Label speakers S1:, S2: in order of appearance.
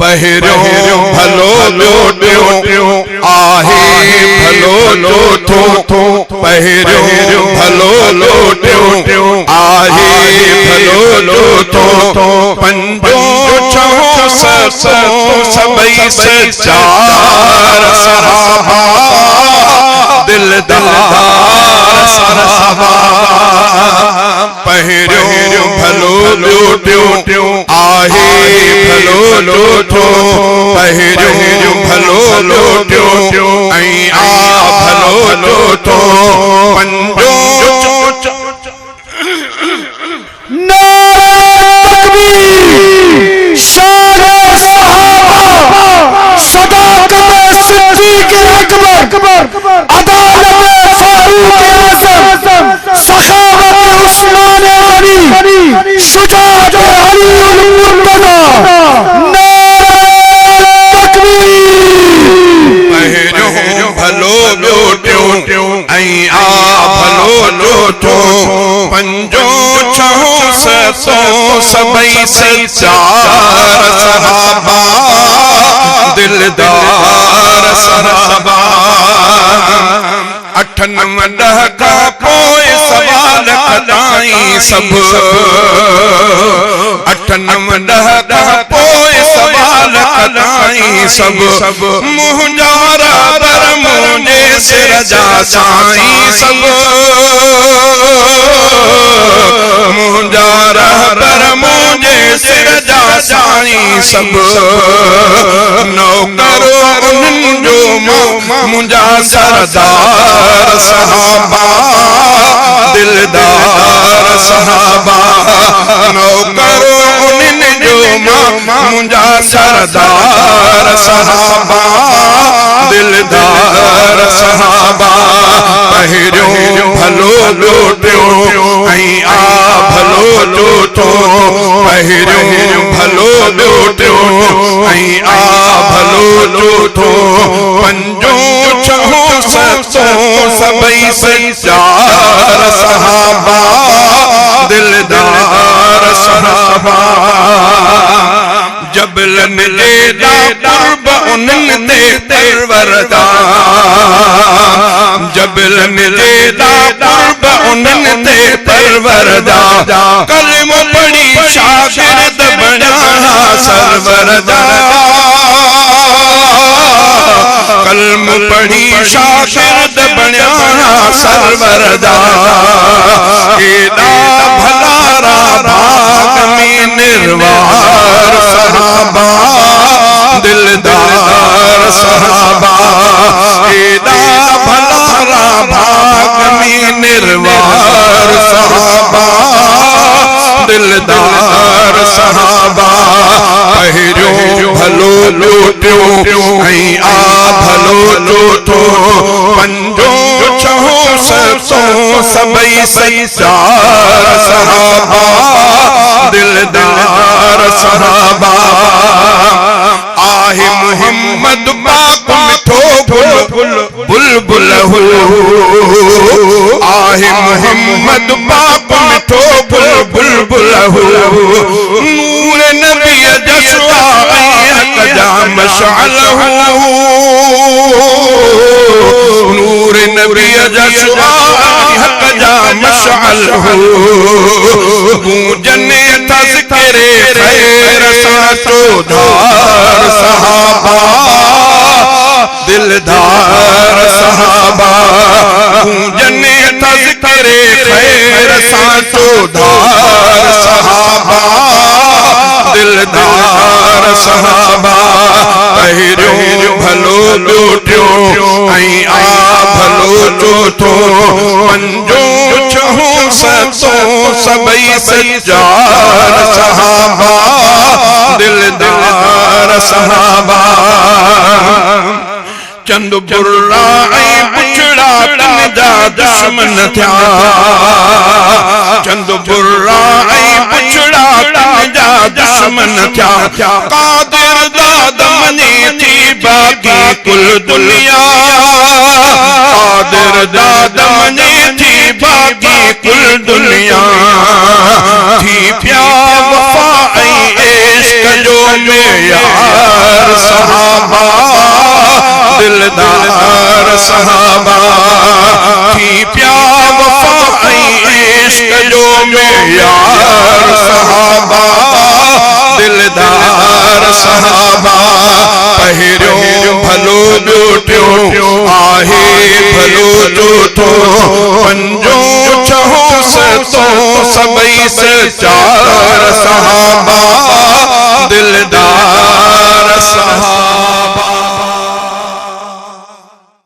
S1: पहिरियों भलो ॿियो आहे भलो चोथो पहिरियों भलो ॿियो आहे भलो चोथो पंजो छहो सतो सभई सचार सहाबा दिलदार सहाबा पहिरियों भलो ॿियो आहे भलो चोथो पहिरियों भलो ॿियो ऐं आ भलो चोथो पंजो पंजो छहो सतो सभई सचार सहाबा दिलदार सहाबा अठ नव ॾह खां पोइ सवाल कदाई सभु अठ नव ॾह खां पोइ सवाल कदाई सभु मुंहिंजा पर मुंहिंजे सिर जा साईं सभु मुंहिंजा पर मुंहिंजे सिर जा साईं सभु नौकर उन्हनि जो मुंहिंजा सरदार सहाबा दिलदार सहाबा नौकर उन्हनि जो मुंहिंजा सरदार सहाबा दिलदार सहाबा पहिरियों भलो ॿियो ऐं आ भलो चोथो पहिरियों भलो ॿियो ऐं आ भलो चोथो पंजो छहो सतो सभई सचार सहाबा दिलदार सहाबा जबल मिले कुर्ब उन्हनि ते परवरदा जबल मिले कुर्ब उन्हनि ते परवरदा कलमो पढ़ी शागिर्द बणिया सरवरदा कलम पढ़ी शागिर्द बणिया सरवरदा केॾा भलारा भाग में निर्वार सहाबा दिलदार सहाबा केॾा भलारा भाग में निर्वार सहाबा दिलदार सहाबा पहिरियों भलो ॿियो ऐं आ भलो चोथो पंजो छहो सतो सभई सचार सहाबा दिलदार सहाबा आहे मोहम्मद पाक मिठो बुलबुल आहे मोहम्मद पाक मिठो बुलबुल नूर नबी जसवा हक जा मशाल नूर नबी जसवा हक जा मशाल गूंजने तज़किरे खैर सां चौधार सहाबा दिलदार सहाबा गूंजने तज़किरे खैर सां चौधार सहाबा दिलदार सहाबा पहिरियों भलो ॿियो ऐं आ भलो चोथो पंजो छहो सतो सभई सचार सहाबा दिलदार सहाबा चंद बुर्रा ऐं पुछड़ा तन जा दुश्मन थिया चंद बुर्रा ऐं पुछड़ा तन जा दुश्मन थिया कादिर दाद मने थी बाकी कुल दुनिया कादिर दाद मने थी बाकी कुल दुनिया थी प्या वफा ऐं इश्क जो मेयार सहाबा दिलदार सहाबा थी प्या वफा इश्क जो मेयार सहाबा दिलदार सहाबा पहिरियों भलो ॾोटियो आहे भलो ॾोठो पंजो छहो सतो सबई सचार सहाबा